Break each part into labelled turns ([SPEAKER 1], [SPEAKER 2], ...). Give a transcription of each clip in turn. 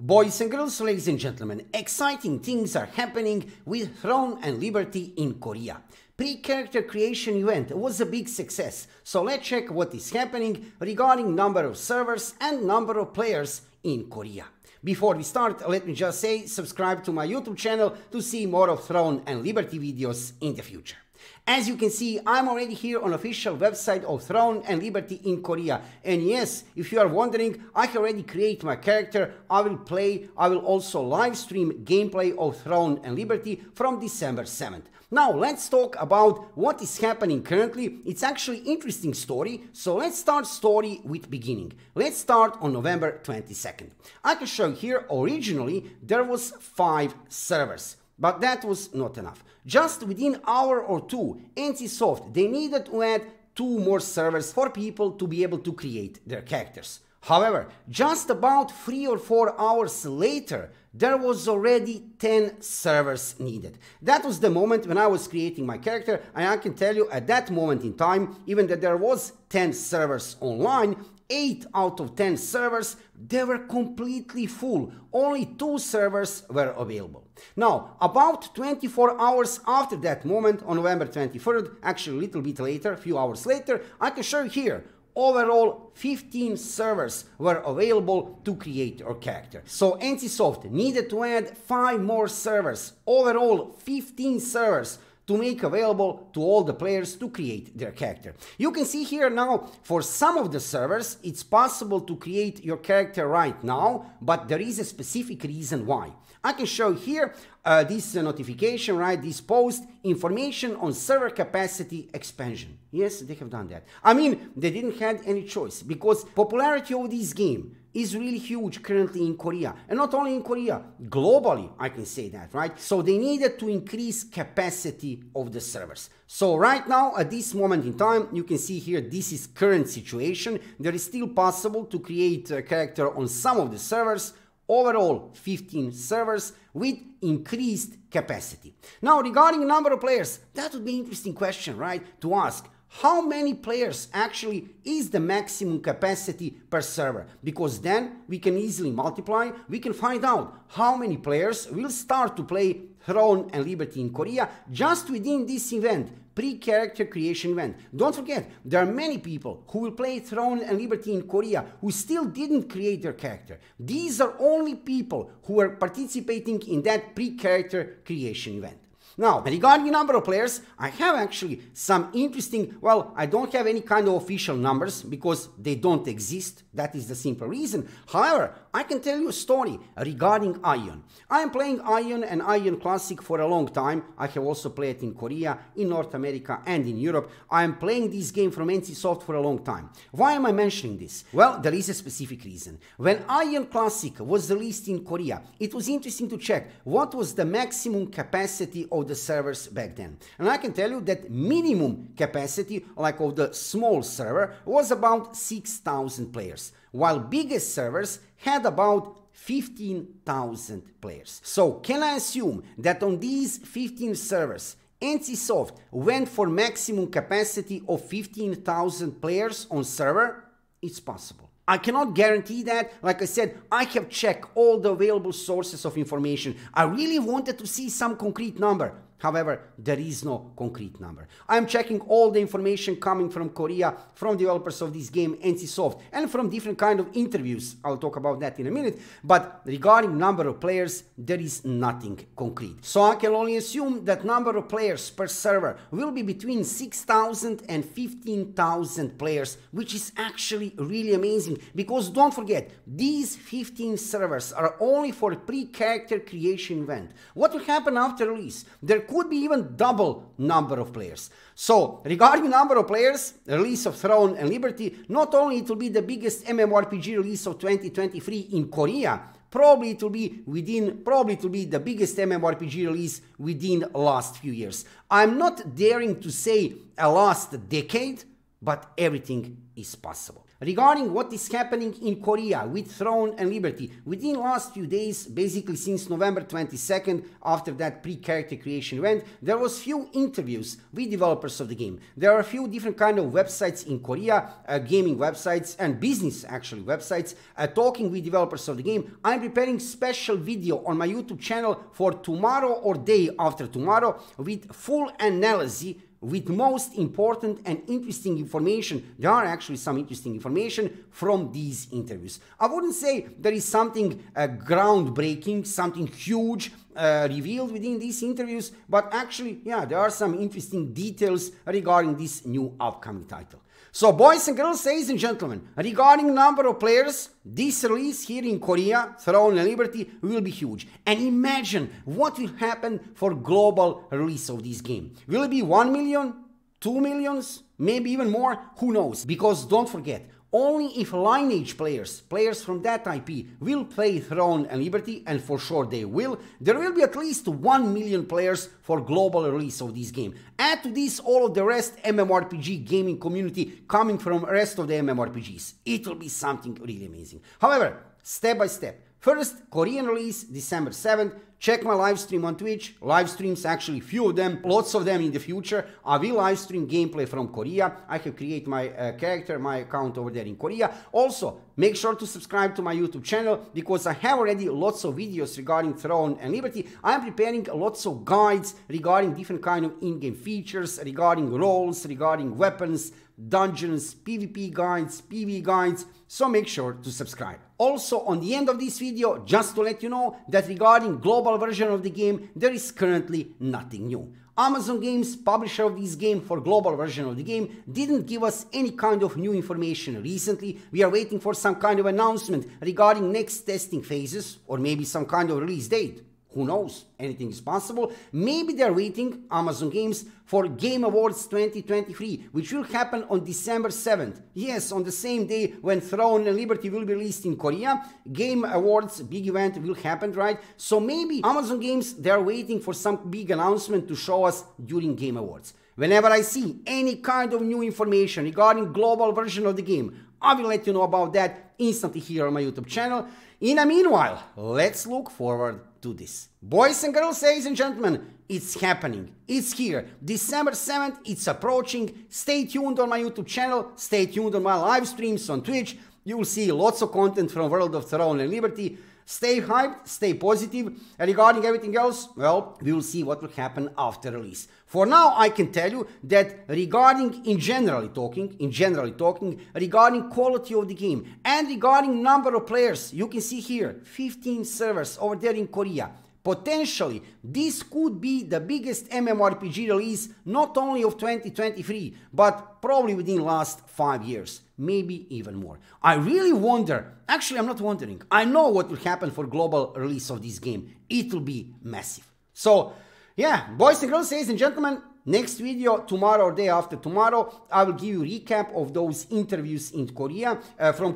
[SPEAKER 1] Boys and girls, ladies and gentlemen, exciting things are happening with Throne and Liberty in Korea. Pre-character creation event was a big success, so let's check what is happening regarding number of servers and number of players in Korea. Before we start, let me just say subscribe to my YouTube channel to see more of Throne and Liberty videos in the future. As you can see, I'm already here on official website of Throne and Liberty in Korea. And yes, if you are wondering, I can already create my character. I will also live stream gameplay of Throne and Liberty from December 7th. Now let's talk about what is happening currently. It's actually interesting story. So let's start story with beginning. Let's start on November 22nd. I can show here originally there was 5 servers. But that was not enough. Just within an hour or two, NCSoft, they needed to add 2 more servers for people to be able to create their characters. However, just about 3 or 4 hours later, there was already 10 servers needed. That was the moment when I was creating my character, and I can tell you at that moment in time, even that there was 10 servers online, 8 out of 10 servers, they were completely full. Only 2 servers were available. Now, about 24 hours after that moment, on November 23rd, actually a little bit later, a few hours later, I can show you here, overall 15 servers were available to create your character. So NCSoft needed to add 5 more servers, overall 15 servers, to make available to all the players to create their character. You can see here now, for some of the servers, it's possible to create your character right now, but there is a specific reason why. I can show here this notification, right, this post, information on server capacity expansion. Yes, they have done that. I mean, they didn't have any choice, because popularity of this game is really huge currently in Korea. And not only in Korea, globally, I can say that, right? So they needed to increase capacity of the servers. So right now, at this moment in time, you can see here, this is current situation. There is still possible to create a character on some of the servers. Overall, 15 servers with increased capacity. Now, regarding number of players, that would be an interesting question, right, to ask. How many players actually is the maximum capacity per server? Because then we can easily multiply, we can find out how many players will start to play Throne and Liberty in Korea just within this event, pre-character creation event. Don't forget, there are many people who will play Throne and Liberty in Korea who still didn't create their character. These are only people who are participating in that pre-character creation event. Now, regarding number of players, I have actually some interesting, well, I don't have any kind of official numbers because they don't exist. That is the simple reason. However, I can tell you a story regarding Ion. I am playing Ion and Ion Classic for a long time. I have also played in Korea, in North America, and in Europe. I am playing this game from NCSoft for a long time. Why am I mentioning this? Well, there is a specific reason. When Ion Classic was released in Korea, it was interesting to check what was the maximum capacity of the servers back then. And I can tell you that minimum capacity, like of the small server, was about 6,000 players, while biggest servers had about 15,000 players. So can I assume that on these 15 servers, NCSoft went for maximum capacity of 15,000 players on server? It's possible. I cannot guarantee that. Like I said, I have checked all the available sources of information. I really wanted to see some concrete number. However, there is no concrete number. I'm checking all the information coming from Korea, from developers of this game, NCSoft, and from different kind of interviews. I'll talk about that in a minute. But regarding number of players, there is nothing concrete. So I can only assume that number of players per server will be between 6,000 and 15,000 players, which is actually really amazing. Because don't forget, these 15 servers are only for pre-character creation event. What will happen after release? There could be even double number of players. So regarding number of players, release of Throne and Liberty, not only it will be the biggest MMORPG release of 2023 in Korea, probably it will be the biggest MMORPG release within the last few years. I'm not daring to say a last decade, but everything is possible. Regarding what is happening in Korea with Throne and Liberty, within last few days, basically since November 22nd, after that pre-character creation event, there was few interviews with developers of the game. There are a few different kind of websites in Korea, gaming websites and business actually websites, talking with developers of the game. I'm preparing special video on my YouTube channel for tomorrow or day after tomorrow with full analysis with most important and interesting information. There are actually some interesting information from these interviews. I wouldn't say there is something groundbreaking, something huge revealed within these interviews, but actually, yeah, there are some interesting details regarding this new upcoming title. So, boys and girls, ladies and gentlemen, regarding number of players, this release here in Korea, Throne and Liberty, will be huge. And imagine what will happen for global release of this game. Will it be 1 million, 2 millions, maybe even more? Who knows? Because don't forget, only if Lineage players from that IP will play Throne and Liberty, and for sure they will, there will be at least 1 million players for global release of this game. Add to this all of the rest MMORPG gaming community coming from the rest of the MMORPGs. It will be something really amazing. However, step by step. First, Korean release, December 7th. Check my live stream on Twitch. Live streams, actually few of them, lots of them in the future. I will live stream gameplay from Korea. I have created my character, my account over there in Korea. Also, make sure to subscribe to my YouTube channel because I have already lots of videos regarding Throne and Liberty. I am preparing lots of guides regarding different kind of in-game features, regarding roles, regarding weapons, dungeons, PvP guides, PvE guides, so make sure to subscribe. Also, on the end of this video, just to let you know that regarding global version of the game, there is currently nothing new. Amazon Games, publisher of this game for global version of the game, didn't give us any kind of new information recently. We are waiting for some kind of announcement regarding next testing phases or maybe some kind of release date. Who knows? Anything is possible. Maybe they're waiting, Amazon Games, for Game Awards 2023, which will happen on December 7th. Yes, on the same day when Throne and Liberty will be released in Korea, Game Awards big event will happen, right? So maybe Amazon Games, they're waiting for some big announcement to show us during Game Awards. Whenever I see any kind of new information regarding global version of the game, I will let you know about that instantly here on my YouTube channel. In the meanwhile, let's look forward to this. Boys and girls, ladies and gentlemen, it's happening. It's here. December 7th, it's approaching. Stay tuned on my YouTube channel. Stay tuned on my live streams on Twitch. You will see lots of content from World of Throne and Liberty. Stay hyped, stay positive. And regarding everything else, well, we will see what will happen after release. For now, I can tell you that regarding in generally talking, regarding quality of the game and regarding number of players, you can see here 15 servers over there in Korea. Potentially, this could be the biggest MMORPG release not only of 2023, but probably within the last 5 years, maybe even more. I really wonder, actually I'm not wondering, I know what will happen for global release of this game. It will be massive. So, yeah, boys and girls, ladies and gentlemen, next video, tomorrow or day after tomorrow, I will give you a recap of those interviews in Korea, from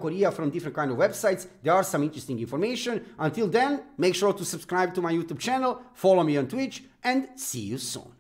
[SPEAKER 1] different kind of websites. There are some interesting information. Until then, make sure to subscribe to my YouTube channel, follow me on Twitch, and see you soon.